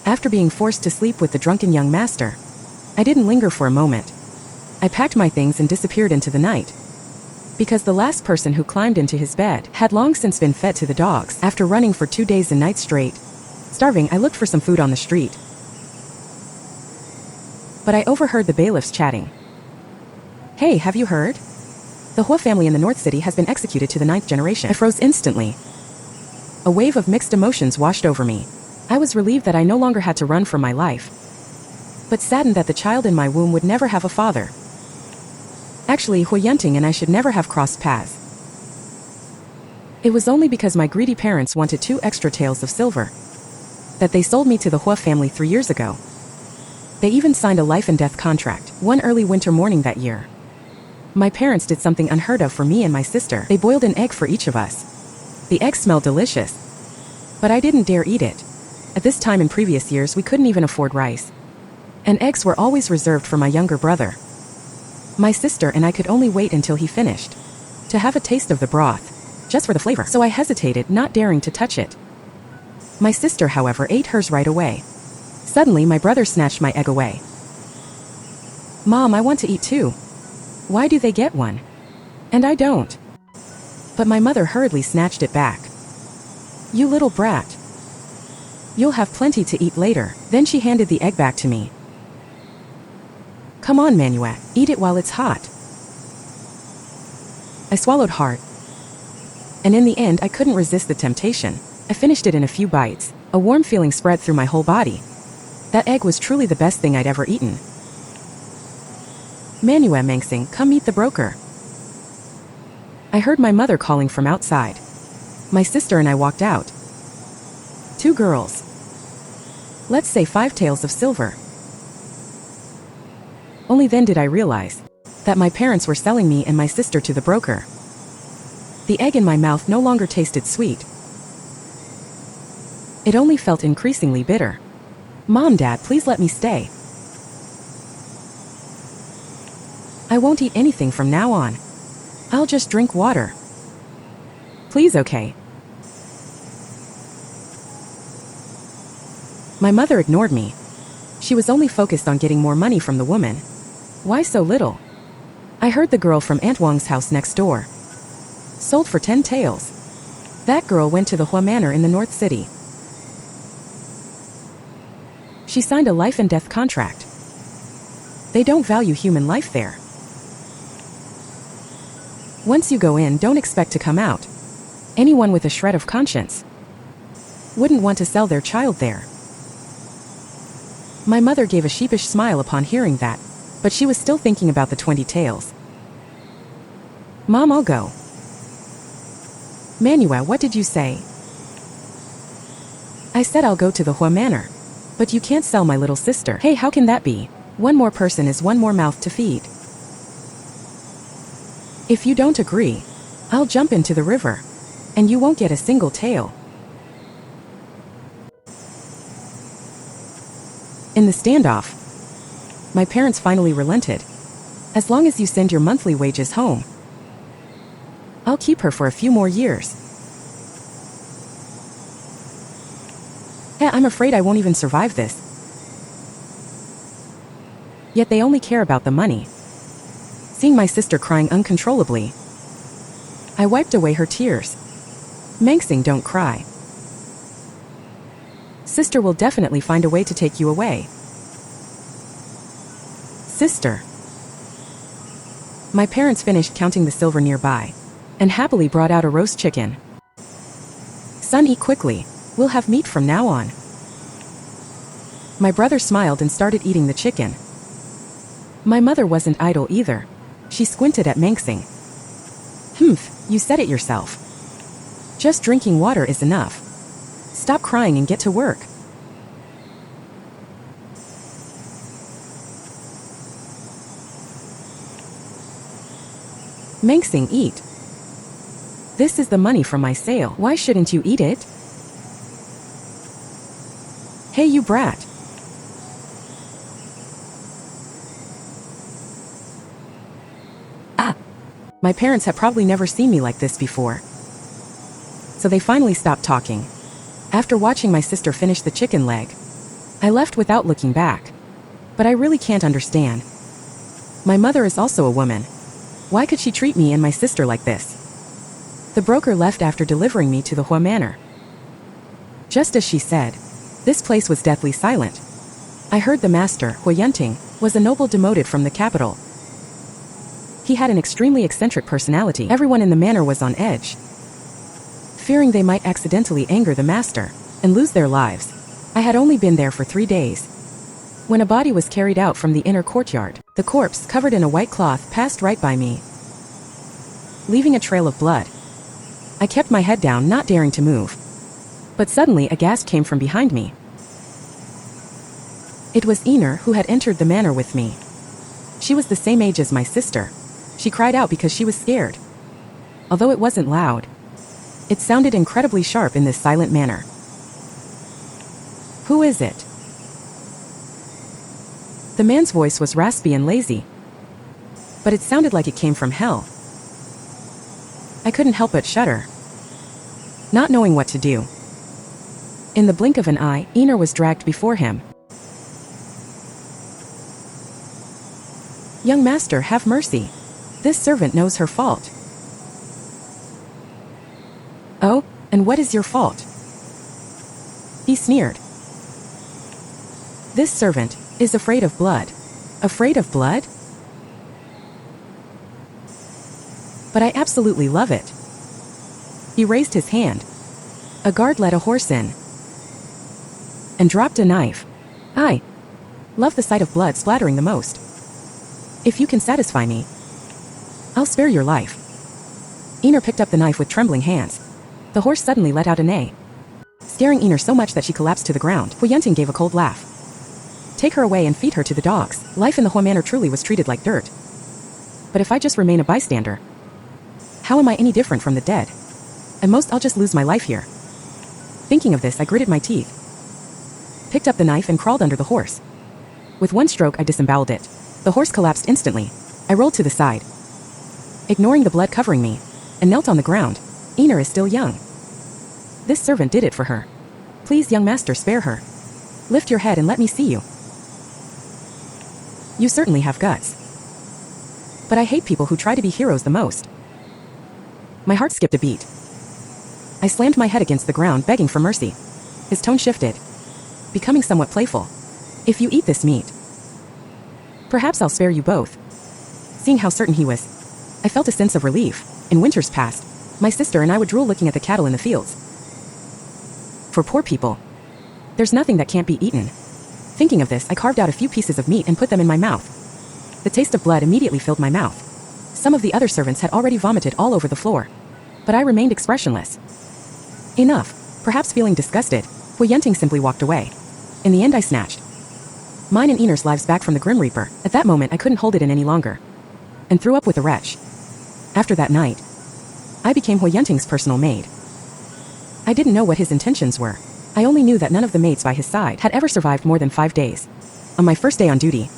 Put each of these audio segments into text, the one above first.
After being forced to sleep with the drunken young master, I didn't linger for a moment. I packed my things and disappeared into the night. Because the last person who climbed into his bed had long since been fed to the dogs. After running for 2 days and nights straight, starving, I looked for some food on the street. But I overheard the bailiffs chatting. "Hey, have you heard? The Hua family in the North City has been executed to the 9th generation." I froze instantly. A wave of mixed emotions washed over me. I was relieved that I no longer had to run for my life, but saddened that the child in my womb would never have a father. Actually, Hua Yunting and I should never have crossed paths. It was only because my greedy parents wanted 2 extra taels of silver that they sold me to the Hua family 3 years ago. They even signed a life and death contract. One early winter morning that year, my parents did something unheard of for me and my sister. They boiled an egg for each of us. The egg smelled delicious, but I didn't dare eat it. At this time in previous years, we couldn't even afford rice, and eggs were always reserved for my younger brother. My sister and I could only wait until he finished to have a taste of the broth, just for the flavor. So I hesitated, not daring to touch it. My sister, however, ate hers right away. Suddenly, my brother snatched my egg away. "Mom, I want to eat too. Why do they get one and I don't?" But my mother hurriedly snatched it back. "You little brat. You'll have plenty to eat later." Then she handed the egg back to me. "Come on, Manuel, eat it while it's hot." I swallowed hard, and in the end, I couldn't resist the temptation. I finished it in a few bites. A warm feeling spread through my whole body. That egg was truly the best thing I'd ever eaten. "Manuel Mengsing, come meet the broker." I heard my mother calling from outside. My sister and I walked out. 2 girls. Let's say 5 taels of silver. Only then did I realize that my parents were selling me and my sister to the broker. The egg in my mouth no longer tasted sweet. It only felt increasingly bitter. "Mom, Dad, please let me stay. I won't eat anything from now on. I'll just drink water. Please, okay?" My mother ignored me. She was only focused on getting more money from the woman. Why so little? I heard the girl from Aunt Wang's house next door sold for 10 taels. That girl went to the Hua Manor in the North City. She signed a life and death contract. They don't value human life there. Once you go in, don't expect to come out. Anyone with a shred of conscience wouldn't want to sell their child there. My mother gave a sheepish smile upon hearing that, but she was still thinking about the 20 taels. "Mom, I'll go." "Manuel, what did you say?" "I said I'll go to the Hua Manor. But you can't sell my little sister." "Hey, how can that be? One more person is one more mouth to feed. If you don't agree, I'll jump into the river, and you won't get a single tael." In the standoff, my parents finally relented. "As long as you send your monthly wages home, I'll keep her for a few more years." I'm afraid I won't even survive this. Yet they only care about the money. Seeing my sister crying uncontrollably, I wiped away her tears. "Mengsing, don't cry. Sister will definitely find a way to take you away." "Sister." My parents finished counting the silver nearby and happily brought out a roast chicken. "Son, eat quickly. We'll have meat from now on." My brother smiled and started eating the chicken. My mother wasn't idle either. She squinted at Mengsing. "Humph, you said it yourself. Just drinking water is enough. Stop crying and get to work." "Mengsing, eat. This is the money from my sale. Why shouldn't you eat it?" "Hey, you brat. My parents had probably never seen me like this before, so they finally stopped talking. After watching my sister finish the chicken leg, I left without looking back. But I really can't understand. My mother is also a woman. Why could she treat me and my sister like this? The broker left after delivering me to the Hua Manor. Just as she said, this place was deathly silent. I heard the master, Hua Yunting, was a noble demoted from the capital. He had an extremely eccentric personality. Everyone in the manor was on edge, fearing they might accidentally anger the master and lose their lives. I had only been there for 3 days when a body was carried out from the inner courtyard. The corpse, covered in a white cloth, passed right by me, leaving a trail of blood. I kept my head down, not daring to move. But suddenly a gasp came from behind me. It was Ener, who had entered the manor with me. She was the same age as my sister. She cried out because she was scared. Although it wasn't loud, it sounded incredibly sharp in this silent manner. Who is it? The man's voice was raspy and lazy, but it sounded like it came from hell. I couldn't help but shudder, not knowing what to do. In the blink of an eye, Ener was dragged before him. Young master, have mercy. This servant knows her fault. Oh, and what is your fault? He sneered. This servant is afraid of blood. Afraid of blood? But I absolutely love it. He raised his hand. A guard led a horse in and dropped a knife. I love the sight of blood splattering the most. If you can satisfy me, I'll spare your life. Ener picked up the knife with trembling hands. The horse suddenly let out a neigh, scaring Ener so much that she collapsed to the ground. Hua Yunting gave a cold laugh. Take her away and feed her to the dogs. Life in the Hua Manor truly was treated like dirt. But if I just remain a bystander, how am I any different from the dead? At most, I'll just lose my life here. Thinking of this, I gritted my teeth, picked up the knife and crawled under the horse. With one stroke, I disemboweled it. The horse collapsed instantly. I rolled to the side, ignoring the blood covering me, and knelt on the ground. Ener is still young. This servant did it for her. Please, young master, spare her. Lift your head and let me see you. You certainly have guts. But I hate people who try to be heroes the most. My heart skipped a beat. I slammed my head against the ground, begging for mercy. His tone shifted, becoming somewhat playful. If you eat this meat, perhaps I'll spare you both. Seeing how certain he was, I felt a sense of relief. In winters past, my sister and I would drool looking at the cattle in the fields. For poor people, there's nothing that can't be eaten. Thinking of this, I carved out a few pieces of meat and put them in my mouth. The taste of blood immediately filled my mouth. Some of the other servants had already vomited all over the floor, but I remained expressionless. Enough. Perhaps feeling disgusted, Hua Yunting simply walked away. In the end, I snatched mine and Ener's lives back from the Grim Reaper. At that moment, I couldn't hold it in any longer, and threw up with a retch. After that night, I became Hua Yunting's personal maid. I didn't know what his intentions were. I only knew that none of the maids by his side had ever survived more than 5 days. On my first day on duty,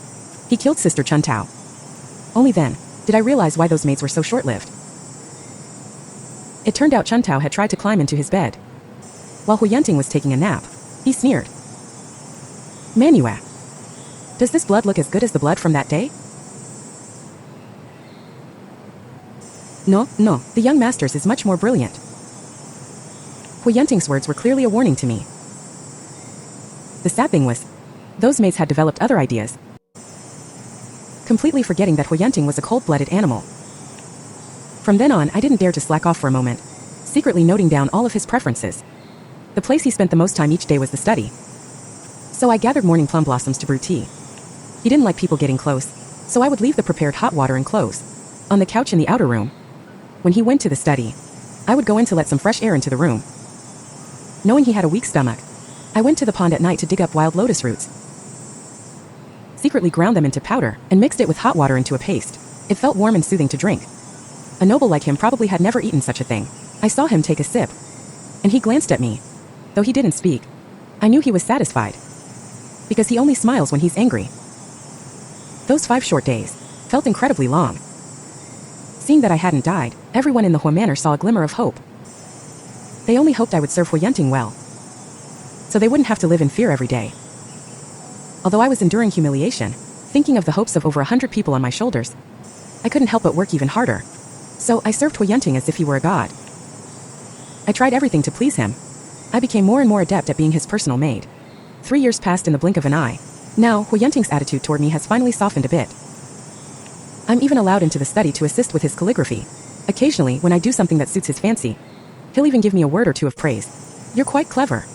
he killed Sister Chun Tao. Only then did I realize why those maids were so short-lived. It turned out Chun Tao had tried to climb into his bed while Hua Yunting was taking a nap. He sneered. Manua, does this blood look as good as the blood from that day? No, the young master's is much more brilliant. Hua Yunting's words were clearly a warning to me. The sad thing was, those maids had developed other ideas, completely forgetting that Hua Yunting was a cold-blooded animal. From then on, I didn't dare to slack off for a moment, secretly noting down all of his preferences. The place he spent the most time each day was the study, so I gathered morning plum blossoms to brew tea. He didn't like people getting close, so I would leave the prepared hot water and clothes on the couch in the outer room. When he went to the study, I would go in to let some fresh air into the room. Knowing he had a weak stomach, I went to the pond at night to dig up wild lotus roots, secretly ground them into powder, and mixed it with hot water into a paste. It felt warm and soothing to drink. A noble like him probably had never eaten such a thing. I saw him take a sip, and he glanced at me. Though he didn't speak, I knew he was satisfied, because he only smiles when he's angry. Those 5 short days felt incredibly long. Seeing that I hadn't died, everyone in the Hua Manor saw a glimmer of hope. They only hoped I would serve Hua Yunting well, so they wouldn't have to live in fear every day. Although I was enduring humiliation, thinking of the hopes of over 100 people on my shoulders, I couldn't help but work even harder. So I served Hu Yunting as if he were a god. I tried everything to please him. I became more and more adept at being his personal maid. 3 years passed in the blink of an eye. Now, Hu Yunting's attitude toward me has finally softened a bit. I'm even allowed into the study to assist with his calligraphy. Occasionally, when I do something that suits his fancy, he'll even give me a word or two of praise. You're quite clever.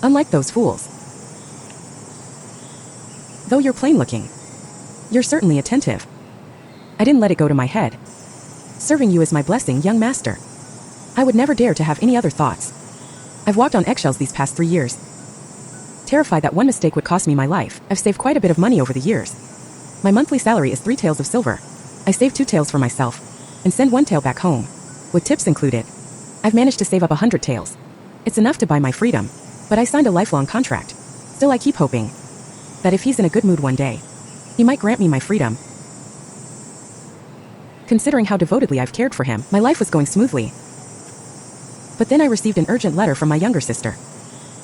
Unlike those fools. Though you're plain looking, you're certainly attentive. I didn't let it go to my head. Serving you is my blessing, young master. I would never dare to have any other thoughts. I've walked on eggshells these past 3 years. Terrified that one mistake would cost me my life, I've saved quite a bit of money over the years. My monthly salary is 3 taels of silver. I save 2 taels for myself, and send 1 tael back home, with tips included. I've managed to save up 100 taels. It's enough to buy my freedom, but I signed a lifelong contract. Still, I keep hoping that if he's in a good mood one day, he might grant me my freedom. Considering how devotedly I've cared for him, my life was going smoothly. But then I received an urgent letter from my younger sister.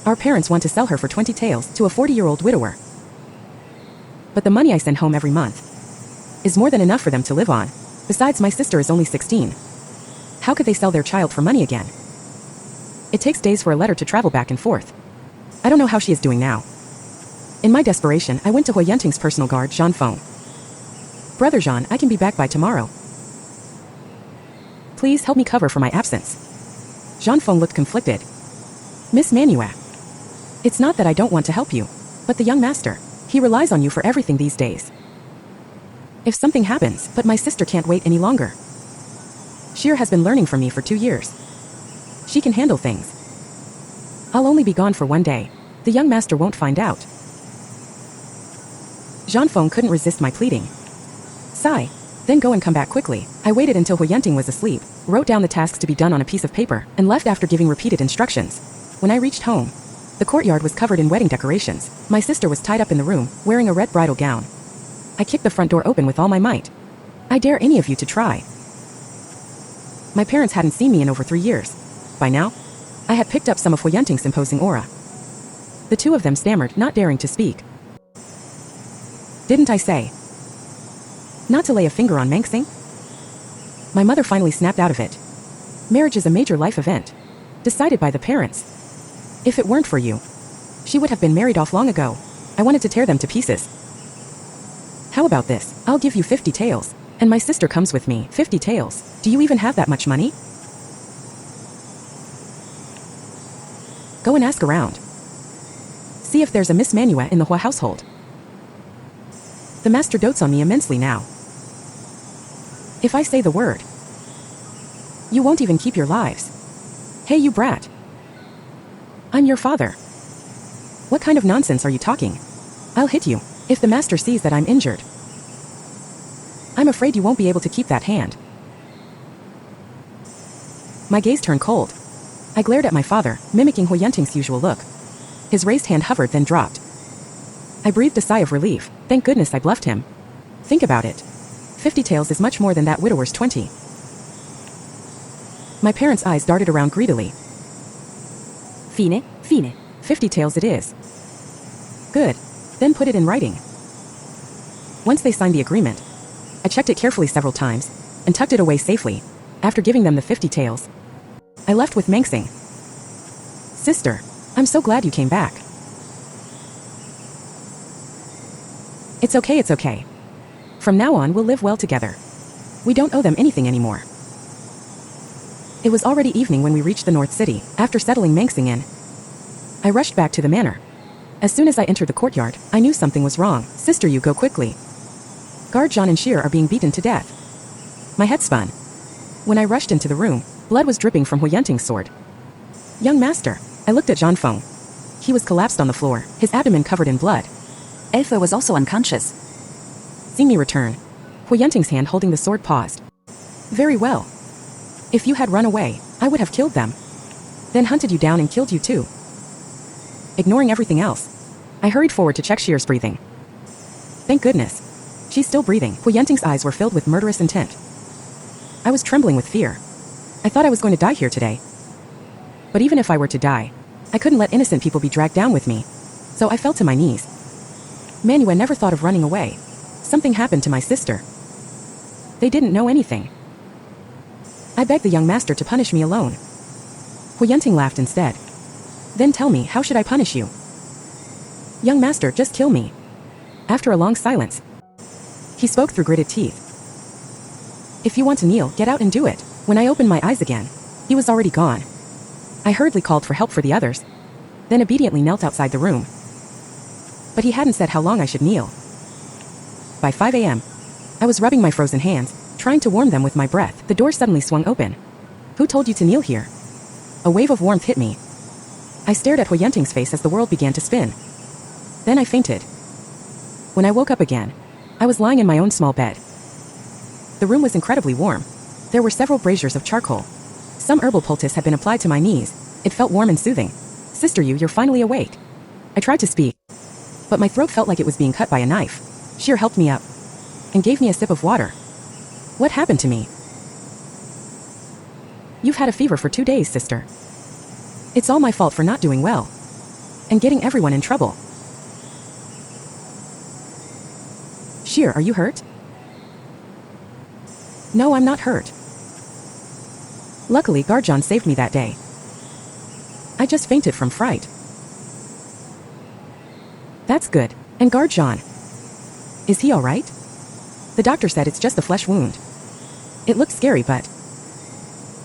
Our parents want to sell her for 20 taels to a 40-year-old widower. But the money I send home every month is more than enough for them to live on. Besides, my sister is only 16. How could they sell their child for money again? It takes days for a letter to travel back and forth. I don't know how she is doing now. In my desperation, I went to Hu Yunting's personal guard, Jean Feng. Brother Jean, I can be back by tomorrow. Please help me cover for my absence. Jean Feng looked conflicted. Miss Manua, it's not that I don't want to help you, but the young master, he relies on you for everything these days. If something happens, but my sister can't wait any longer. Sheer has been learning from me for 2 years. She can handle things. I'll only be gone for 1 day. The young master won't find out. Jean Feng couldn't resist my pleading. Sigh, then go and come back quickly. I waited until Hu Yunting was asleep, wrote down the tasks to be done on a piece of paper, and left after giving repeated instructions. When I reached home, the courtyard was covered in wedding decorations. My sister was tied up in the room, wearing a red bridal gown. I kicked the front door open with all my might. I dare any of you to try. My parents hadn't seen me in over 3 years. By now, I had picked up some of Hu Yunting's imposing aura. The two of them stammered, not daring to speak. Didn't I say not to lay a finger on Mengxing? My mother finally snapped out of it. Marriage is a major life event, decided by the parents. If it weren't for you, she would have been married off long ago. I wanted to tear them to pieces. How about this? I'll give you 50 taels, and my sister comes with me. 50 taels. Do you even have that much money? Go and ask around. See if there's a Miss Manua in the Hua household. The master dotes on me immensely now. If I say the word, you won't even keep your lives. Hey, you brat. I'm your father. What kind of nonsense are you talking? I'll hit you if the master sees that I'm injured. I'm afraid you won't be able to keep that hand. My gaze turned cold. I glared at my father, mimicking Hu Yunting's usual look. His raised hand hovered, then dropped. I breathed a sigh of relief. Thank goodness I bluffed him. Think about it. 50 taels is much more than that widower's 20. My parents' eyes darted around greedily. Fine, fine. 50 taels it is. Good. Then put it in writing. Once they signed the agreement, I checked it carefully several times, and tucked it away safely. After giving them the 50 taels, I left with Mengxing. Sister, I'm so glad you came back. It's okay, it's okay. From now on, we'll live well together. We don't owe them anything anymore. It was already evening when we reached the North City. After settling Mengxing in, I rushed back to the manor. As soon as I entered the courtyard, I knew something was wrong. Sister, you go quickly. Guard Zhan and Sheer are being beaten to death. My head spun. When I rushed into the room, blood was dripping from Hu Yunting's sword. Young master, I looked at Jean Feng. He was collapsed on the floor, his abdomen covered in blood. Elfa was also unconscious. Seeing me return, Hu Yunting's hand holding the sword paused. Very well. If you had run away, I would have killed them. Then hunted you down and killed you too. Ignoring everything else, I hurried forward to check Sheer's breathing. Thank goodness. She's still breathing. Hu Yunting's eyes were filled with murderous intent. I was trembling with fear. I thought I was going to die here today. But even if I were to die, I couldn't let innocent people be dragged down with me. So I fell to my knees. Manua never thought of running away. Something happened to my sister. They didn't know anything. I begged the young master to punish me alone. Huyenting laughed instead. Then tell me, how should I punish you? Young master, just kill me. After a long silence, he spoke through gritted teeth. If you want to kneel, get out and do it. When I opened my eyes again, he was already gone. I hurriedly called for help for the others, then obediently knelt outside the room. But he hadn't said how long I should kneel. By 5 a.m., I was rubbing my frozen hands, trying to warm them with my breath. The door suddenly swung open. Who told you to kneel here? A wave of warmth hit me. I stared at Huyenting's face as the world began to spin. Then I fainted. When I woke up again, I was lying in my own small bed. The room was incredibly warm. There were several braziers of charcoal. Some herbal poultice had been applied to my knees. It felt warm and soothing. Sister Yu, you're finally awake. I tried to speak, but my throat felt like it was being cut by a knife. Sheer helped me up and gave me a sip of water. What happened to me? You've had a fever for 2 days, sister. It's all my fault for not doing well and getting everyone in trouble. Sheer, are you hurt? No, I'm not hurt. Luckily, Garjon saved me that day. I just fainted from fright. That's good. And Garjon, is he all right? The doctor said it's just a flesh wound. It looked scary, but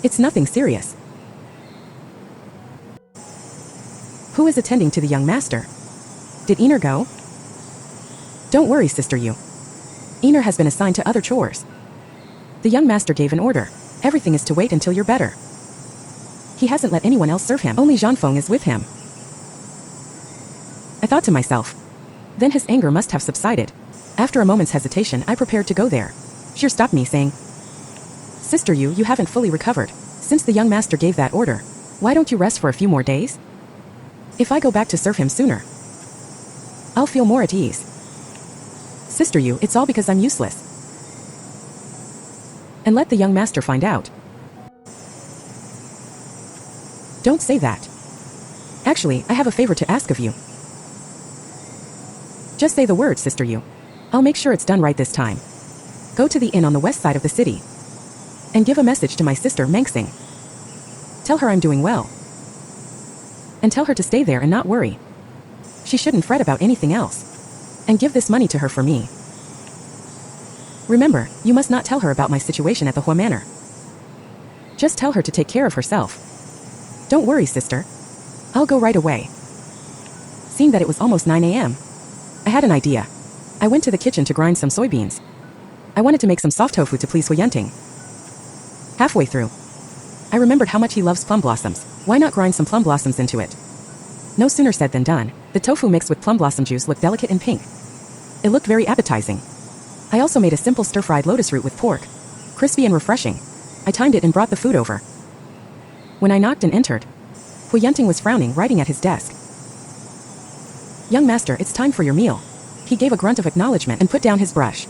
it's nothing serious. Who is attending to the young master? Did Ener go? Don't worry, Sister Yu. Ener has been assigned to other chores. The young master gave an order. Everything is to wait until you're better. He hasn't let anyone else serve him. Only Zhanfeng is with him. I thought to myself. Then his anger must have subsided. After a moment's hesitation, I prepared to go there. Sheer stopped me, saying, Sister Yu, you haven't fully recovered. Since the young master gave that order, why don't you rest for a few more days? If I go back to serve him sooner, I'll feel more at ease. Sister Yu, it's all because I'm useless. And let the young master find out. Don't say that. Actually, I have a favor to ask of you. Just say the word, Sister Yu. I'll make sure it's done right this time. Go to the inn on the west side of the city and give a message to my sister Mengsing. Tell her I'm doing well. And tell her to stay there and not worry. She shouldn't fret about anything else. And give this money to her for me. Remember, you must not tell her about my situation at the Hua Manor. Just tell her to take care of herself. Don't worry, sister. I'll go right away. Seeing that it was almost 9 a.m., I had an idea. I went to the kitchen to grind some soybeans. I wanted to make some soft tofu to please Huyenting. Halfway through, I remembered how much he loves plum blossoms. Why not grind some plum blossoms into it? No sooner said than done. The tofu mixed with plum blossom juice looked delicate and pink. It looked very appetizing. I also made a simple stir-fried lotus root with pork. Crispy and refreshing. I timed it and brought the food over. When I knocked and entered, Huyenting was frowning, writing at his desk. Young master, it's time for your meal. He gave a grunt of acknowledgement and put down his brush.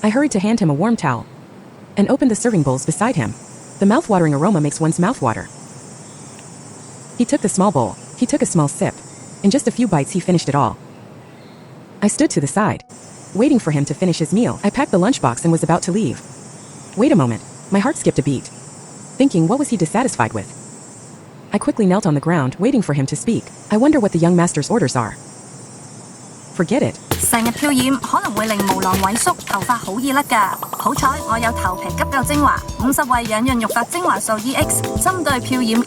I hurried to hand him a warm towel and opened the serving bowls beside him. The mouth-watering aroma makes one's mouth water. He took the small bowl. He took a small sip. In just a few bites he finished it all. I stood to the side, waiting for him to finish his meal. I packed the lunchbox and was about to leave. Wait a moment. My heart skipped a beat, thinking what was he dissatisfied with? I quickly knelt on the ground, waiting for him to speak. I wonder what the young master's orders are. Forget it. 成日漂染可能會令毛囊萎縮，頭髮好易甩㗎。好彩我有頭皮急救精華，50位養潤肉髮精華素 EX，針對漂染。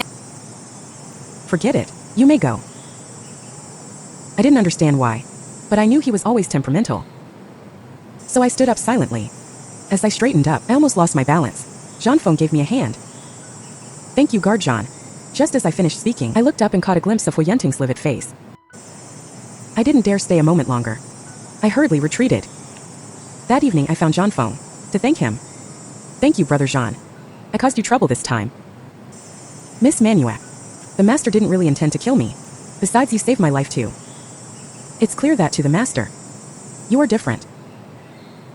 Forget it. You may go. I didn't understand why, but I knew he was always temperamental. So I stood up silently. As I straightened up, I almost lost my balance. Zhanfeng gave me a hand. Thank you, Guard Zhan. Just as I finished speaking, I looked up and caught a glimpse of Huyenting's livid face. I didn't dare stay a moment longer. I hurriedly retreated. That evening I found Zhanfeng to thank him. Thank you, Brother Zhan. I caused you trouble this time. Miss Manua, the master didn't really intend to kill me. Besides, you saved my life too. It's clear that to the master, you are different.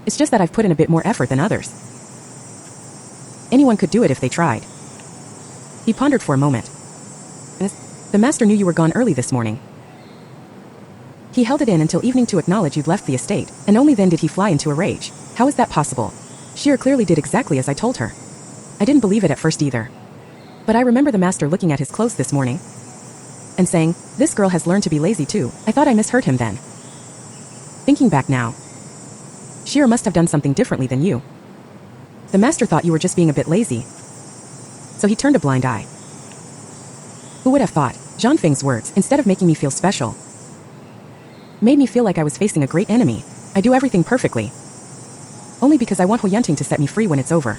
It's just that I've put in a bit more effort than others. Anyone could do it if they tried. He pondered for a moment. The master knew you were gone early this morning. He held it in until evening to acknowledge you'd left the estate, and only then did he fly into a rage. How is that possible? Sheer clearly did exactly as I told her. I didn't believe it at first either. But I remember the master looking at his clothes this morning and saying, "This girl has learned to be lazy too." I thought I misheard him then. Thinking back now, Sheer must have done something differently than you. The master thought you were just being a bit lazy, so he turned a blind eye. Who would have thought? Zhangfeng's words, instead of making me feel special, made me feel like I was facing a great enemy. I do everything perfectly, only because I want Huyanting to set me free when it's over.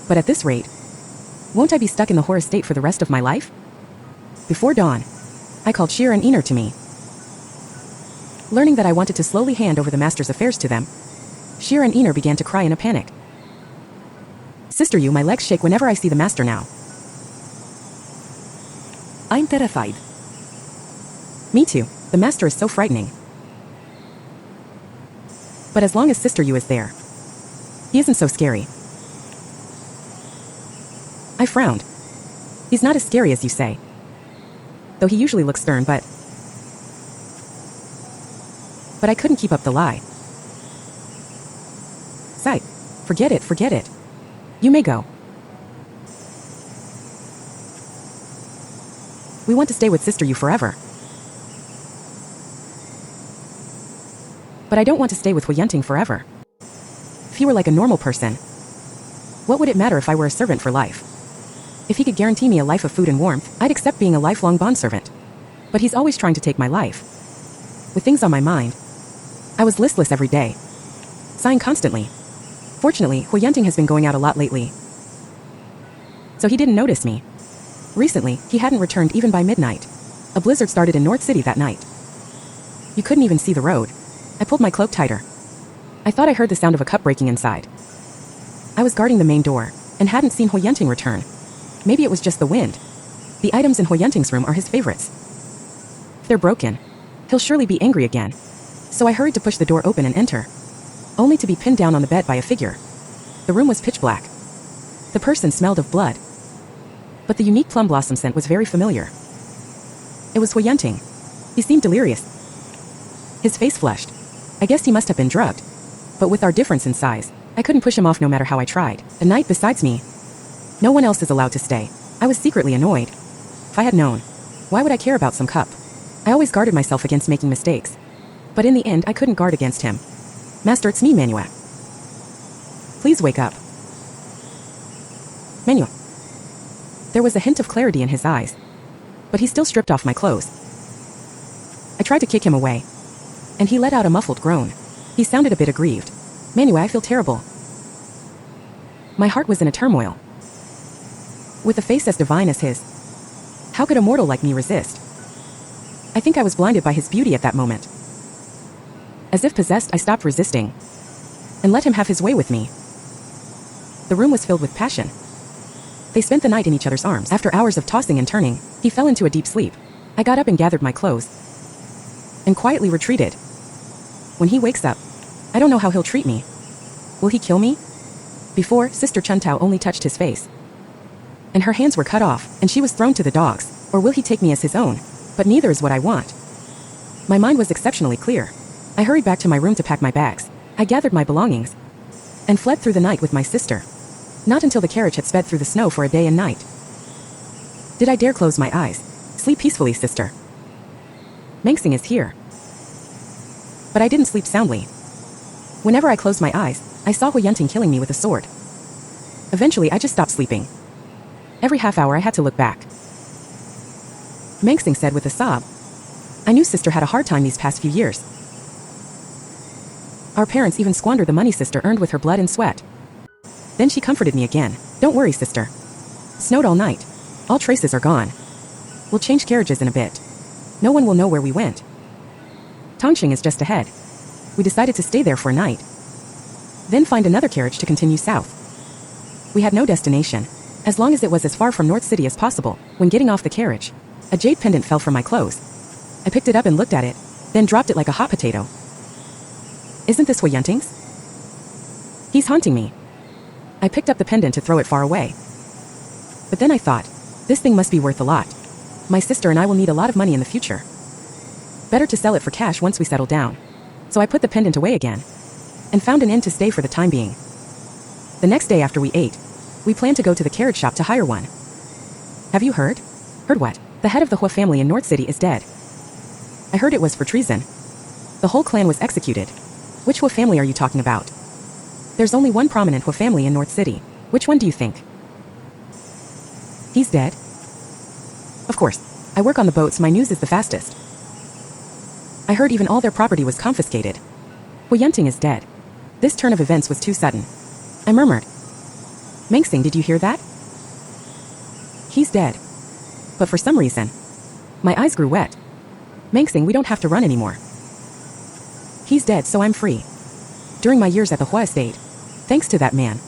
But at this rate, won't I be stuck in the horror state for the rest of my life? Before dawn, I called Sheer and Ener to me. Learning that I wanted to slowly hand over the master's affairs to them, Sheer and Ener began to cry in a panic. Sister, you, my legs shake whenever I see the master now. I'm terrified. Me too. The master is so frightening. But as long as Sister Yu is there, he isn't so scary. I frowned. He's not as scary as you say. Though he usually looks stern, but I couldn't keep up the lie. Sight. Forget it, forget it. You may go. We want to stay with Sister Yu forever. But I don't want to stay with Huyanting forever. If he were like a normal person, what would it matter if I were a servant for life? If he could guarantee me a life of food and warmth, I'd accept being a lifelong bondservant. But he's always trying to take my life. With things on my mind, I was listless every day, sighing constantly. Fortunately, Huyanting has been going out a lot lately, so he didn't notice me. Recently, he hadn't returned even by midnight. A blizzard started in North City that night. You couldn't even see the road. I pulled my cloak tighter. I thought I heard the sound of a cup breaking inside. I was guarding the main door, and hadn't seen Huyanting return. Maybe it was just the wind. The items in Huyanting's room are his favorites. If they're broken, he'll surely be angry again. So I hurried to push the door open and enter, only to be pinned down on the bed by a figure. The room was pitch black. The person smelled of blood, but the unique plum blossom scent was very familiar. It was Huyanting. He seemed delirious. His face flushed. I guess he must have been drugged. But with our difference in size, I couldn't push him off no matter how I tried. A knight besides me. No one else is allowed to stay. I was secretly annoyed. If I had known, why would I care about some cup? I always guarded myself against making mistakes. But in the end, I couldn't guard against him. Master, it's me, Manuel. Please wake up. Manuel. There was a hint of clarity in his eyes, but he still stripped off my clothes. I tried to kick him away, and he let out a muffled groan. He sounded a bit aggrieved. Manuel, I feel terrible. My heart was in a turmoil. With a face as divine as his, how could a mortal like me resist? I think I was blinded by his beauty at that moment. As if possessed, I stopped resisting and let him have his way with me. The room was filled with passion. They spent the night in each other's arms. After hours of tossing and turning, he fell into a deep sleep. I got up and gathered my clothes and quietly retreated. When he wakes up, I don't know how he'll treat me. Will he kill me? Before, Sister Chuntao only touched his face, and her hands were cut off, and she was thrown to the dogs. Or will he take me as his own? But neither is what I want. My mind was exceptionally clear. I hurried back to my room to pack my bags. I gathered my belongings and fled through the night with my sister. Not until the carriage had sped through the snow for a day and night did I dare close my eyes. Sleep peacefully, sister. Mengsing is here. But I didn't sleep soundly. Whenever I closed my eyes, I saw Huyanting killing me with a sword. Eventually, I just stopped sleeping. Every half hour, I had to look back. Mengsing said with a sob, I knew sister had a hard time these past few years. Our parents even squandered the money sister earned with her blood and sweat. Then she comforted me again. Don't worry, sister. Snowed all night. All traces are gone. We'll change carriages in a bit. No one will know where we went. Tongxing is just ahead. We decided to stay there for a night, then find another carriage to continue south. We had no destination, as long as it was as far from North City as possible. When getting off the carriage, a jade pendant fell from my clothes. I picked it up and looked at it, then dropped it like a hot potato. Isn't this Huyanting's? He's haunting me. I picked up the pendant to throw it far away. But then I thought, this thing must be worth a lot. My sister and I will need a lot of money in the future. Better to sell it for cash once we settle down. So I put the pendant away again and found an inn to stay for the time being. The next day after we ate, we planned to go to the carriage shop to hire one. Have you heard? Heard what? The head of the Hua family in North City is dead. I heard it was for treason. The whole clan was executed. Which Hua family are you talking about? There's only one prominent Hua family in North City. Which one do you think? He's dead? Of course. I work on the boats, my news is the fastest. I heard even all their property was confiscated. Hu Yunting is dead. This turn of events was too sudden. I murmured. Mengsing, did you hear that? He's dead. But for some reason, my eyes grew wet. Mengsing, we don't have to run anymore. He's dead, so I'm free. During my years at the Hua estate, thanks to that man,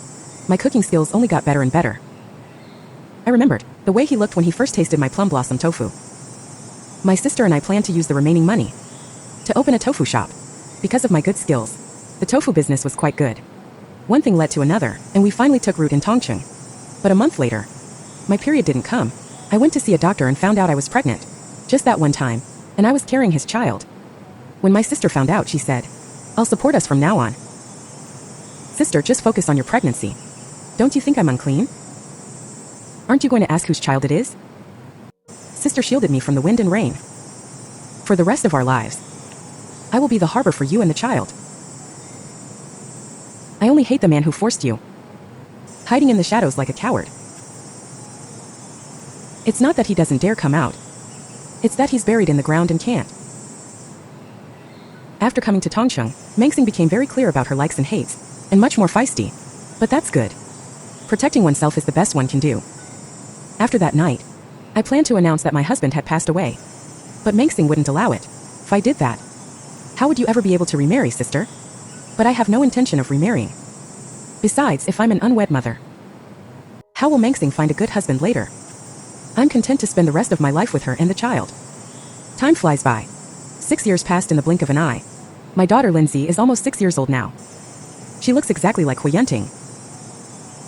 my cooking skills only got better and better. I remembered the way he looked when he first tasted my plum blossom tofu. My sister and I planned to use the remaining money to open a tofu shop. Because of my good skills, the tofu business was quite good. One thing led to another, and we finally took root in Tongcheng. But a month later, my period didn't come. I went to see a doctor and found out I was pregnant. Just that one time, and I was carrying his child. When my sister found out, she said, "I'll support us from now on." Sister, just focus on your pregnancy. Don't you think I'm unclean? Aren't you going to ask whose child it is? Sister shielded me from the wind and rain. For the rest of our lives, I will be the harbor for you and the child. I only hate the man who forced you, hiding in the shadows like a coward. It's not that he doesn't dare come out. It's that he's buried in the ground and can't. After coming to Tongcheng, Mengsing became very clear about her likes and hates, and much more feisty. But that's good. Protecting oneself is the best one can do. After that night, I planned to announce that my husband had passed away. But Mengsing wouldn't allow it. If I did that, how would you ever be able to remarry, sister? But I have no intention of remarrying. Besides, if I'm an unwed mother, how will Mengsing find a good husband later? I'm content to spend the rest of my life with her and the child. Time flies by. 6 years passed in the blink of an eye. My daughter Lindsay is almost 6 years old now. She looks exactly like Hu Yunting.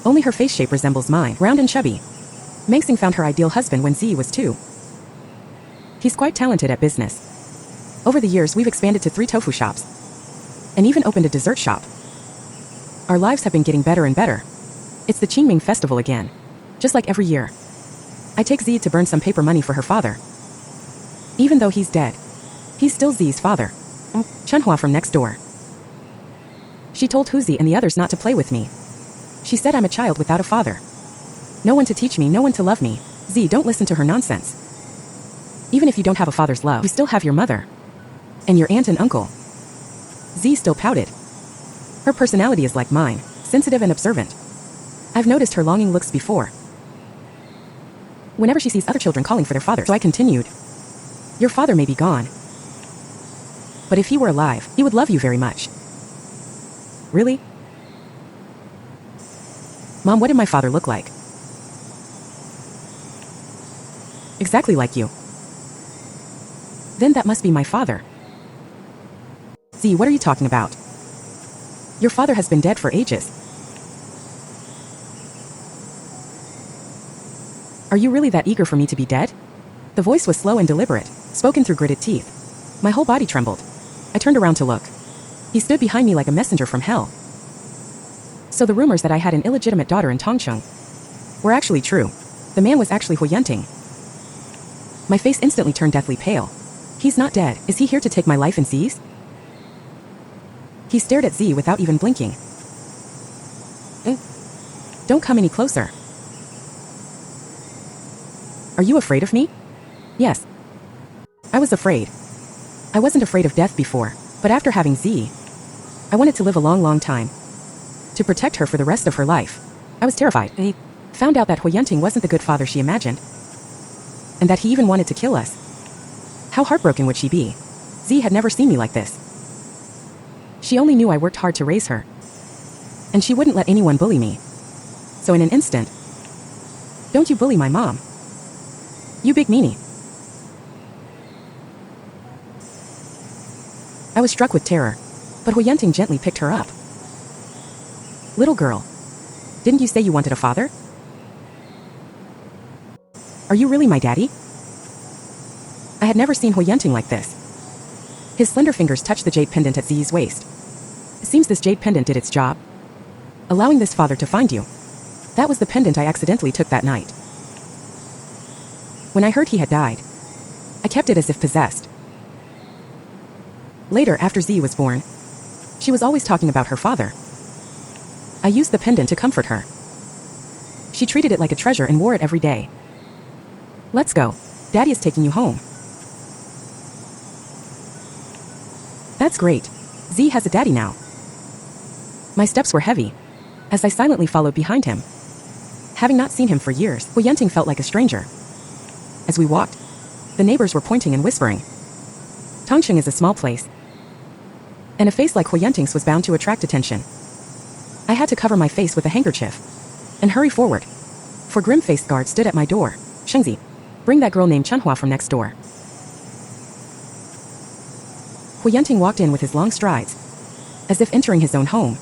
Only her face shape resembles mine, round and chubby. Mengsing found her ideal husband when Zi was 2. He's quite talented at business. Over the years, we've expanded to 3 tofu shops, and even opened a dessert shop. Our lives have been getting better and better. It's the Qingming festival again, just like every year. I take Zi to burn some paper money for her father. Even though he's dead, he's still Zi's father. Chunhua from next door. She told Huzi and the others not to play with me. She said I'm a child without a father. No one to teach me, no one to love me. Zi, don't listen to her nonsense. Even if you don't have a father's love, you still have your mother. And your aunt and uncle. Zi still pouted. Her personality is like mine, sensitive and observant. I've noticed her longing looks before. Whenever she sees other children calling for their father, so I continued. Your father may be gone, but if he were alive, he would love you very much. Really? Mom, what did my father look like? Exactly like you. Then that must be my father. Z, what are you talking about? Your father has been dead for ages. Are you really that eager for me to be dead? The voice was slow and deliberate, spoken through gritted teeth. My whole body trembled. I turned around to look. He stood behind me like a messenger from hell. So the rumors that I had an illegitimate daughter in Tongcheng were actually true. The man was actually Hu Yunting. My face instantly turned deathly pale. He's not dead. Is he here to take my life and seize? He stared at Z without even blinking. Don't come any closer. Are you afraid of me? Yes. I was afraid. I wasn't afraid of death before, but after having Z, I wanted to live a long, long time. To protect her for the rest of her life. I was terrified. I found out that Hu Yunting wasn't the good father she imagined. And that he even wanted to kill us. How heartbroken would she be? Z had never seen me like this. She only knew I worked hard to raise her. And she wouldn't let anyone bully me. So in an instant, don't you bully my mom. You big meanie. I was struck with terror, but Hu Yunting gently picked her up. Little girl, didn't you say you wanted a father? Are you really my daddy? I had never seen Hu Yunting like this. His slender fingers touched the jade pendant at Z's waist. It seems this jade pendant did its job, allowing this father to find you. That was the pendant I accidentally took that night. When I heard he had died, I kept it as if possessed. Later, after Z was born, she was always talking about her father. I used the pendant to comfort her. She treated it like a treasure and wore it every day. Let's go. Daddy is taking you home. That's great. Z has a daddy now. My steps were heavy, as I silently followed behind him. Having not seen him for years, Hu Yenting felt like a stranger. As we walked, the neighbors were pointing and whispering. Tongcheng is a small place, and a face like Hu Yenting's was bound to attract attention. I had to cover my face with a handkerchief and hurry forward, for grim-faced guards stood at my door. Shengzi, bring that girl named Chunhua from next door. Hu Yenting walked in with his long strides, as if entering his own home.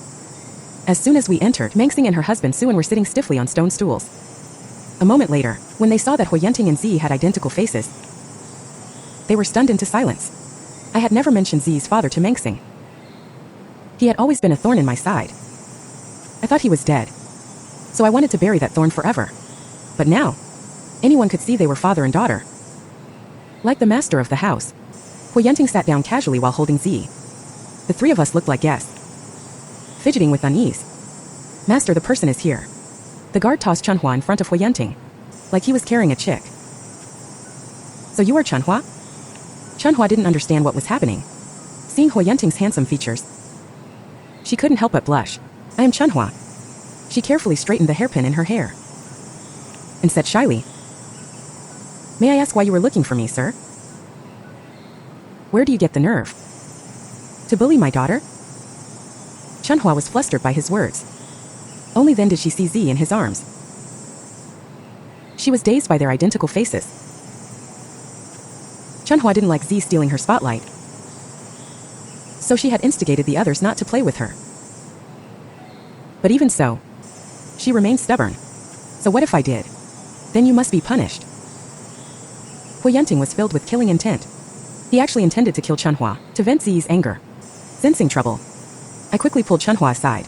As soon as we entered, Mengxing and her husband Suan were sitting stiffly on stone stools. A moment later, when they saw that Hu Yenting and Z had identical faces, they were stunned into silence. I had never mentioned Z's father to Mengxing. He had always been a thorn in my side. I thought he was dead, so I wanted to bury that thorn forever. But now, anyone could see they were father and daughter. Like the master of the house, Hu Yenting sat down casually while holding Z. The three of us looked like guests, fidgeting with unease. Master, the person is here. The guard tossed Chunhua in front of Hu Yenting, like he was carrying a chick. So you are Chunhua? Chunhua didn't understand what was happening. Seeing Hu Yenting's handsome features, she couldn't help but blush. I am Chunhua. She carefully straightened the hairpin in her hair and said shyly, May I ask why you were looking for me, sir? Where do you get the nerve to bully my daughter? Chunhua was flustered by his words. Only then did she see Z in his arms. She was dazed by their identical faces. Chunhua didn't like Z stealing her spotlight, so she had instigated the others not to play with her. But even so, she remained stubborn. So what if I did? Then you must be punished. Hu Yenting was filled with killing intent. He actually intended to kill Chunhua to vent Z's anger. Sensing trouble, I quickly pulled Chunhua aside.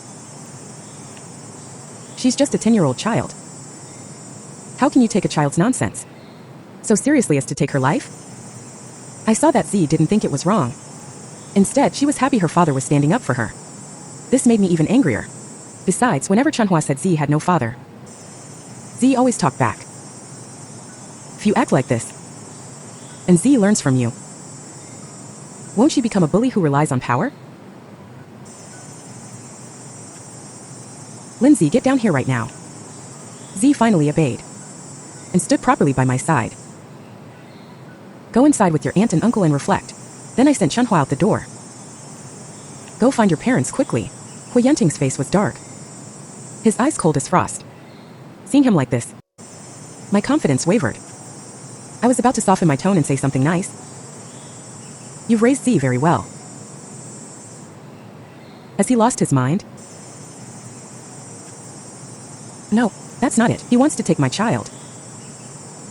She's just a 10-year-old child. How can you take a child's nonsense so seriously as to take her life? I saw that Z didn't think it was wrong. Instead, she was happy her father was standing up for her. This made me even angrier. Besides, whenever Chunhua said Z had no father, Z always talked back. If you act like this, and Z learns from you, won't she become a bully who relies on power? Lindsay, get down here right now. Z finally obeyed and stood properly by my side. Go inside with your aunt and uncle and reflect. Then I sent Chunhua out the door. Go find your parents quickly. Hu Yenting's face was dark, his eyes cold as frost. Seeing him like this, my confidence wavered. I was about to soften my tone and say something nice. You've raised Z very well. Has he lost his mind? No, that's not it. He wants to take my child.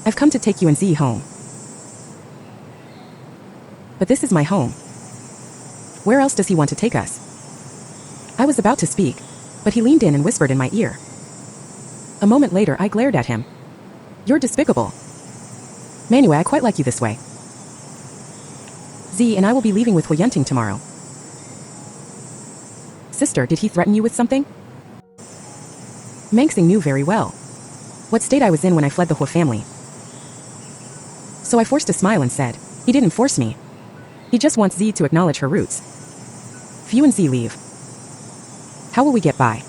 I've come to take you and Z home. But this is my home. Where else does he want to take us? I was about to speak, but he leaned in and whispered in my ear. A moment later, I glared at him. You're despicable. Manue, I quite like you this way. Z and I will be leaving with Hu Yenting tomorrow. Sister, did he threaten you with something? Mengxing knew very well what state I was in when I fled the Hu family. So I forced a smile and said, he didn't force me. He just wants Z to acknowledge her roots. If you and Z leave, how will we get by?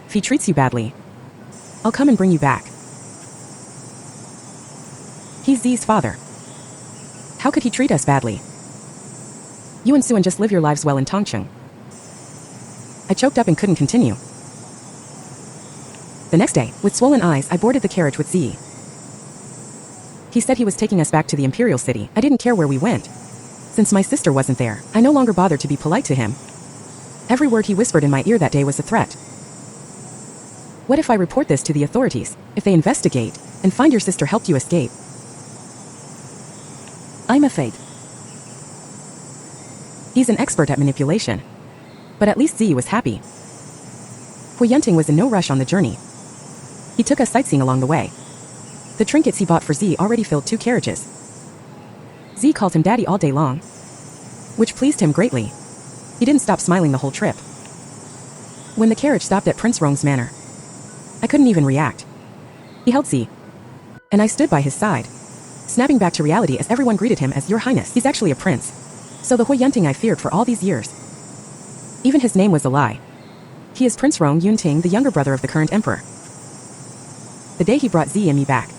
If he treats you badly, I'll come and bring you back. He's Z's father. How could he treat us badly? You and Suan just live your lives well in Tongcheng. I choked up and couldn't continue. The next day, with swollen eyes, I boarded the carriage with Z. He said he was taking us back to the Imperial City. I didn't care where we went. Since my sister wasn't there, I no longer bothered to be polite to him. Every word he whispered in my ear that day was a threat. What if I report this to the authorities? If they investigate and find your sister helped you escape, I'm afraid. He's an expert at manipulation. But at least Z was happy. Hui Yunting was in no rush on the journey. He took us sightseeing along the way. The trinkets he bought for Z already filled 2 carriages. Z called him daddy all day long, which pleased him greatly. He didn't stop smiling the whole trip. When the carriage stopped at Prince Rong's manor, I couldn't even react. He held Z, and I stood by his side, snapping back to reality as everyone greeted him as Your Highness. He's actually a prince. So the Hui Yunting I feared for all these years. Even his name was a lie. He is Prince Rong Yunting, the younger brother of the current emperor. The day he brought Z and me back,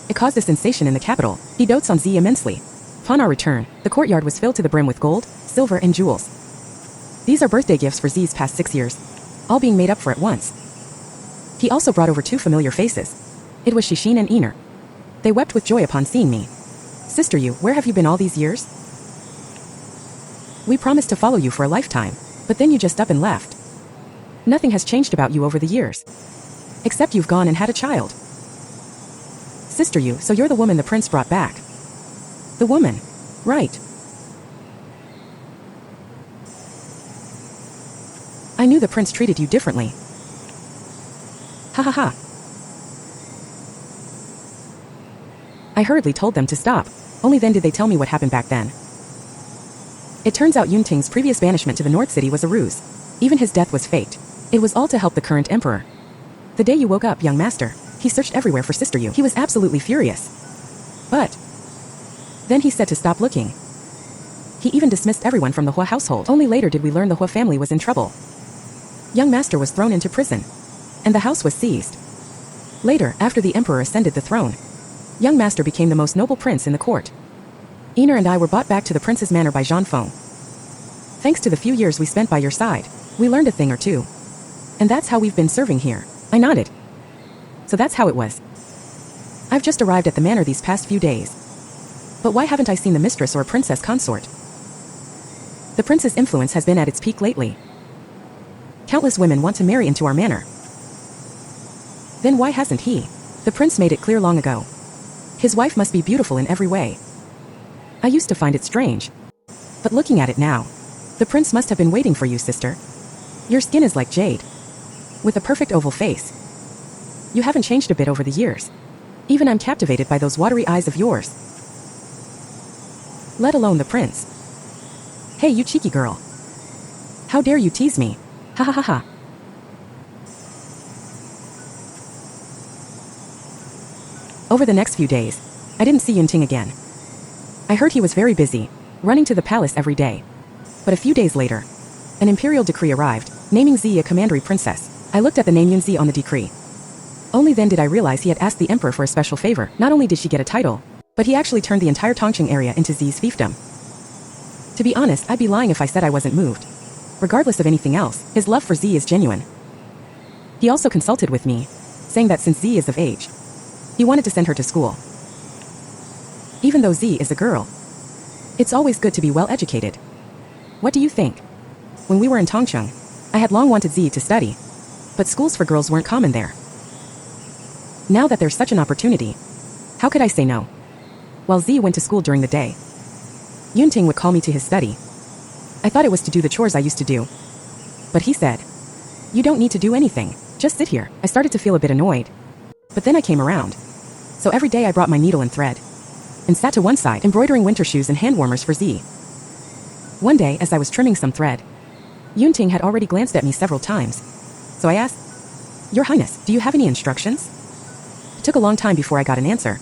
it caused a sensation in the capital. He dotes on Z immensely. Upon our return, the courtyard was filled to the brim with gold, silver, and jewels. These are birthday gifts for Z's past 6 years, all being made up for at once. He also brought over 2 familiar faces. It was Shishin and Ener. They wept with joy upon seeing me. Sister Yu, where have you been all these years? We promised to follow you for a lifetime, but then you just up and left. Nothing has changed about you over the years, except you've gone and had a child. Sister Yu, so you're the woman the prince brought back. The woman, right. I knew the prince treated you differently. Ha ha ha. I hurriedly told them to stop. Only then did they tell me what happened back then. It turns out Yunting's previous banishment to the North City was a ruse. Even his death was faked. It was all to help the current emperor. The day you woke up, young master, he searched everywhere for Sister Yu. He was absolutely furious. But then he said to stop looking. He even dismissed everyone from the Hua household. Only later did we learn the Hua family was in trouble. Young master was thrown into prison, and the house was seized. Later, after the emperor ascended the throne, young master became the most noble prince in the court. Ener and I were brought back to the prince's manor by Zhang Feng. Thanks to the few years we spent by your side, we learned a thing or two. And that's how we've been serving here. I nodded. So that's how it was. I've just arrived at the manor these past few days. But why haven't I seen the mistress or a princess consort? The prince's influence has been at its peak lately. Countless women want to marry into our manor. Then why hasn't he? The prince made it clear long ago. His wife must be beautiful in every way. I used to find it strange. But looking at it now, the prince must have been waiting for you, sister. Your skin is like jade, with a perfect oval face. You haven't changed a bit over the years. Even I'm captivated by those watery eyes of yours. Let alone the prince. Hey, you cheeky girl. How dare you tease me? Ha ha ha ha. Over the next few days, I didn't see Yunting again. I heard he was very busy, running to the palace every day. But a few days later, an imperial decree arrived, naming Z a commandery princess. I looked at the name Yunzi on the decree. Only then did I realize he had asked the emperor for a special favor. Not only did she get a title, but he actually turned the entire Tongqing area into Z's fiefdom. To be honest, I'd be lying if I said I wasn't moved. Regardless of anything else, his love for Z is genuine. He also consulted with me, saying that since Z is of age, he wanted to send her to school. Even though Z is a girl, it's always good to be well educated. What do you think? When we were in Tongqing, I had long wanted Z to study, but schools for girls weren't common there. Now that there's such an opportunity, how could I say no? While Z went to school during the day, Yunting would call me to his study. I thought it was to do the chores I used to do. But he said, "You don't need to do anything, just sit here." I started to feel a bit annoyed. But then I came around. So every day I brought my needle and thread, and sat to one side, embroidering winter shoes and hand warmers for Z. One day, as I was trimming some thread, Yunting had already glanced at me several times. So I asked, "Your Highness, do you have any instructions?" It took a long time before I got an answer.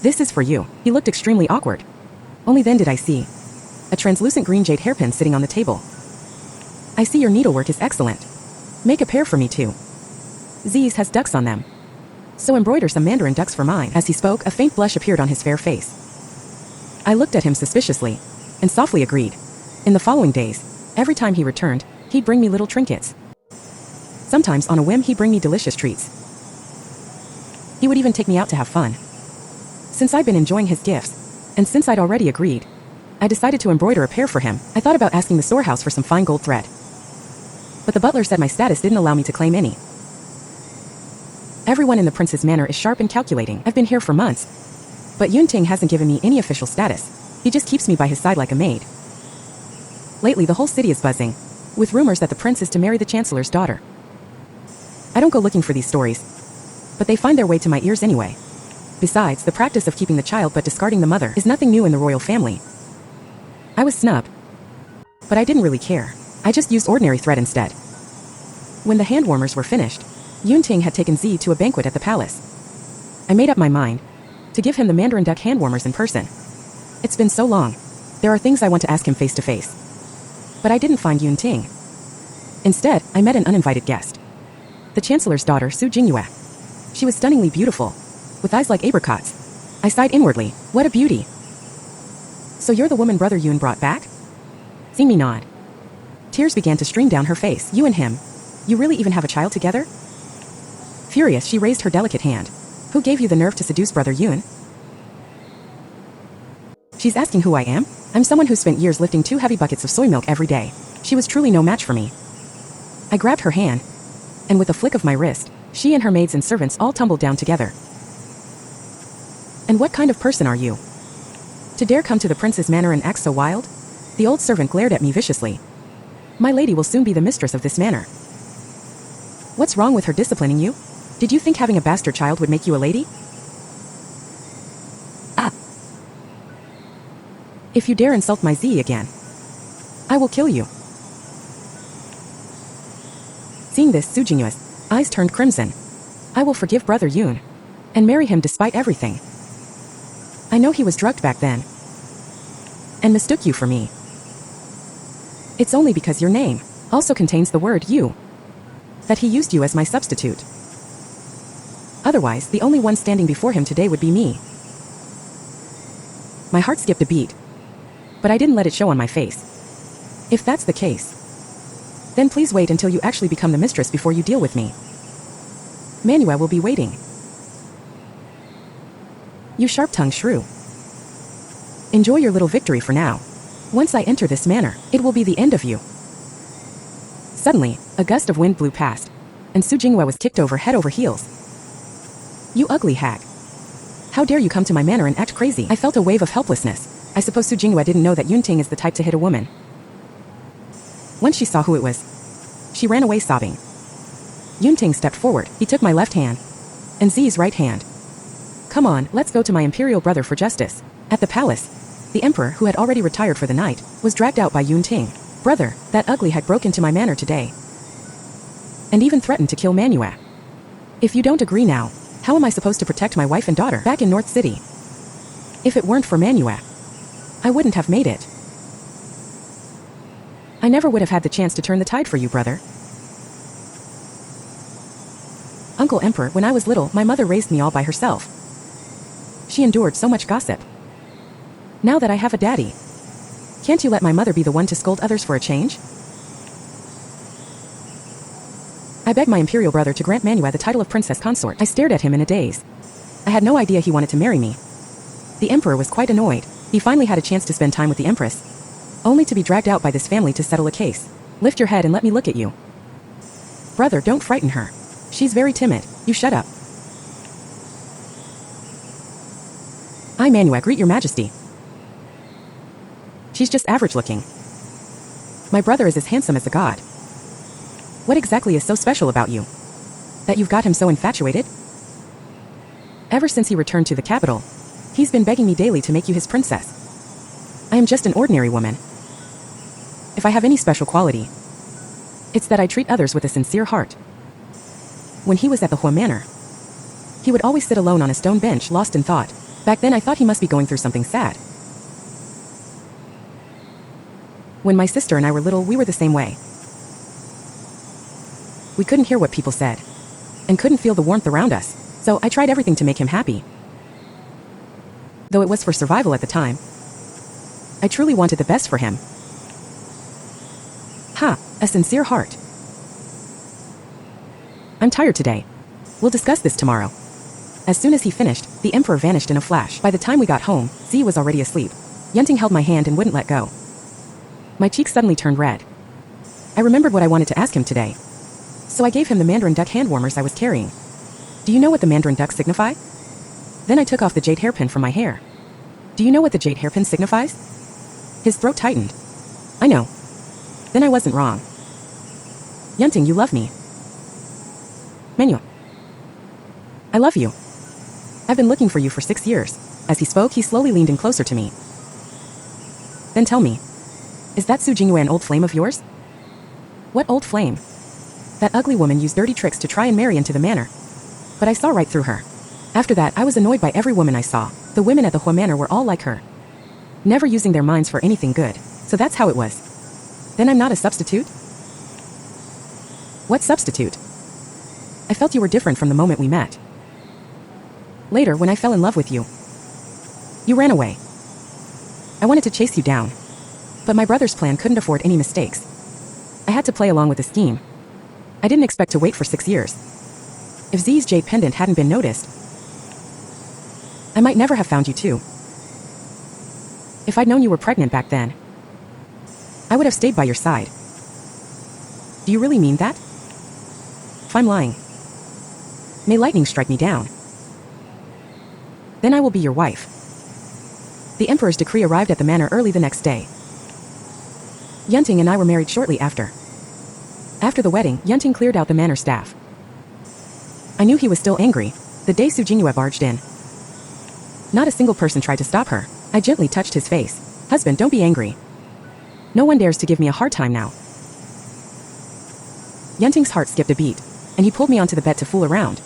"This is for you." He looked extremely awkward. Only then did I see a translucent green jade hairpin sitting on the table. "I see your needlework is excellent. Make a pair for me too. Z's has ducks on them. So embroider some mandarin ducks for mine." As he spoke, a faint blush appeared on his fair face. I looked at him suspiciously, and softly agreed. In the following days, every time he returned, he'd bring me little trinkets. Sometimes on a whim he'd bring me delicious treats. He would even take me out to have fun. Since I'd been enjoying his gifts, and since I'd already agreed, I decided to embroider a pair for him. I thought about asking the storehouse for some fine gold thread, but the butler said my status didn't allow me to claim any. Everyone in the prince's manor is sharp and calculating. I've been here for months, But Yunting hasn't given me any official status. He just keeps me by his side like a maid. Lately, the whole city is buzzing with rumors that the prince is to marry the chancellor's daughter. I don't go looking for these stories, but they find their way to my ears anyway. Besides, the practice of keeping the child but discarding the mother is nothing new in the royal family. I was snubbed, but I didn't really care. I just used ordinary thread instead. When the hand warmers were finished, Yunting had taken Z to a banquet at the palace. I made up my mind to give him the Mandarin duck hand warmers in person. It's been so long. There are things I want to ask him face to face. But I didn't find Yunting. Instead, I met an uninvited guest. The chancellor's daughter, Su Jingyue. She was stunningly beautiful, with eyes like apricots. I sighed inwardly. What a beauty. So you're the woman Brother Yun brought back? Seeing me nod. Tears began to stream down her face. You and him. You really even have a child together? Furious, she raised her delicate hand. Who gave you the nerve to seduce Brother Yun? She's asking who I am? I'm someone who spent years lifting 2 heavy buckets of soy milk every day. She was truly no match for me. I grabbed her hand, and with a flick of my wrist, she and her maids and servants all tumbled down together. And what kind of person are you? To dare come to the prince's manor and act so wild? The old servant glared at me viciously. My lady will soon be the mistress of this manor. What's wrong with her disciplining you? Did you think having a bastard child would make you a lady? Ah. If you dare insult my Z again, I will kill you. Seeing this, Su Jingyue's eyes turned crimson. I will forgive Brother Yun and marry him despite everything. I know he was drugged back then and mistook you for me. It's only because your name also contains the word you that he used you as my substitute. Otherwise, the only one standing before him today would be me. My heart skipped a beat, but I didn't let it show on my face. If that's the case, then please wait until you actually become the mistress before you deal with me. Manuel will be waiting. You sharp-tongued shrew. Enjoy your little victory for now. Once I enter this manor, it will be the end of you. Suddenly, a gust of wind blew past, and Su Jingyue was kicked over head over heels. You ugly hag. How dare you come to my manor and act crazy? I felt a wave of helplessness. I suppose Su Jingyue didn't know that Yunting is the type to hit a woman. Once she saw who it was, she ran away sobbing. Yunting stepped forward. He took my left hand and Z's right hand. Come on, let's go to my imperial brother for justice. At the palace, the emperor, who had already retired for the night, was dragged out by Yunting. Brother, that ugly hag broke into my manor today and even threatened to kill Manuel. If you don't agree now, how am I supposed to protect my wife and daughter back in North City? If it weren't for Manuel, I wouldn't have made it. I never would have had the chance to turn the tide for you, brother. Uncle Emperor, when I was little, my mother raised me all by herself. She endured so much gossip. Now that I have a daddy, can't you let my mother be the one to scold others for a change? I begged my imperial brother to grant Manuel the title of princess consort. I stared at him in a daze. I had no idea he wanted to marry me. The emperor was quite annoyed. He finally had a chance to spend time with the empress, only to be dragged out by this family to settle a case. Lift your head and let me look at you. Brother, don't frighten her. She's very timid. You shut up. I, Manuel, greet your majesty. She's just average looking. My brother is as handsome as a god. What exactly is so special about you that you've got him so infatuated? Ever since he returned to the capital, he's been begging me daily to make you his princess. I am just an ordinary woman. If I have any special quality, it's that I treat others with a sincere heart. When he was at the Hua Manor, he would always sit alone on a stone bench, lost in thought. Back then I thought he must be going through something sad. When my sister and I were little, we were the same way. We couldn't hear what people said, and couldn't feel the warmth around us, so I tried everything to make him happy. Though it was for survival at the time, I truly wanted the best for him. Ha, a sincere heart. I'm tired today. We'll discuss this tomorrow. As soon as he finished, the emperor vanished in a flash. By the time we got home, Z was already asleep. Yunting held my hand and wouldn't let go. My cheeks suddenly turned red. I remembered what I wanted to ask him today, so I gave him the Mandarin duck hand warmers I was carrying. Do you know what the Mandarin ducks signify? Then I took off the jade hairpin from my hair. Do you know what the jade hairpin signifies? His throat tightened. I know. Then I wasn't wrong. Yunting, you love me. Menu. I love you. I've been looking for you for 6 years. As he spoke, he slowly leaned in closer to me. Then tell me, is that Su Jingyue an old flame of yours? What old flame? That ugly woman used dirty tricks to try and marry into the manor. But I saw right through her. After that, I was annoyed by every woman I saw. The women at the Hua Manor were all like her. Never using their minds for anything good. So that's how it was. Then I'm not a substitute? What substitute? I felt you were different from the moment we met. Later, when I fell in love with you, you ran away. I wanted to chase you down. But my brother's plan couldn't afford any mistakes. I had to play along with the scheme. I didn't expect to wait for 6 years. If Z's jade pendant hadn't been noticed, I might never have found you too. If I'd known you were pregnant back then, I would have stayed by your side. Do you really mean that? If I'm lying, may lightning strike me down. Then I will be your wife. The emperor's decree arrived at the manor early the next day. Yunting and I were married shortly after. After the wedding, Yunting cleared out the manor staff. I knew he was still angry the day Su Jingyue barged in. Not a single person tried to stop her. I gently touched his face. Husband, don't be angry. No one dares to give me a hard time now. Yunting's heart skipped a beat, and he pulled me onto the bed to fool around.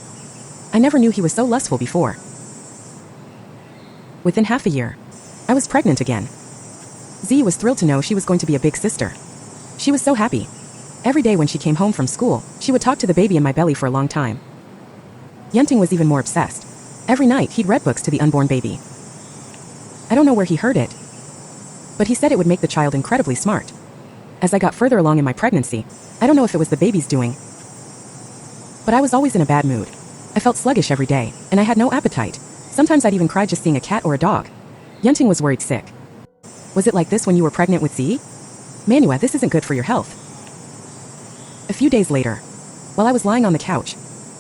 I never knew he was so lustful before. Within half a year, I was pregnant again. Z was thrilled to know she was going to be a big sister. She was so happy. Every day when she came home from school, she would talk to the baby in my belly for a long time. Yunting was even more obsessed. Every night, he'd read books to the unborn baby. I don't know where he heard it, but he said it would make the child incredibly smart. As I got further along in my pregnancy, I don't know if it was the baby's doing, but I was always in a bad mood. I felt sluggish every day, and I had no appetite. Sometimes I'd even cry just seeing a cat or a dog. Yunting was worried sick. Was it like this when you were pregnant with Z? Manua, this isn't good for your health. A few days later, while I was lying on the couch,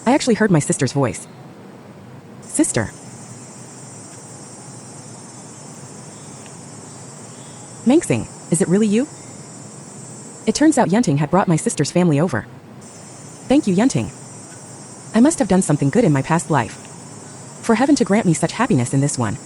I actually heard my sister's voice. Sister. Mengsing, is it really you? It turns out Yunting had brought my sister's family over. Thank you, Yunting. I must have done something good in my past life, for heaven to grant me such happiness in this one.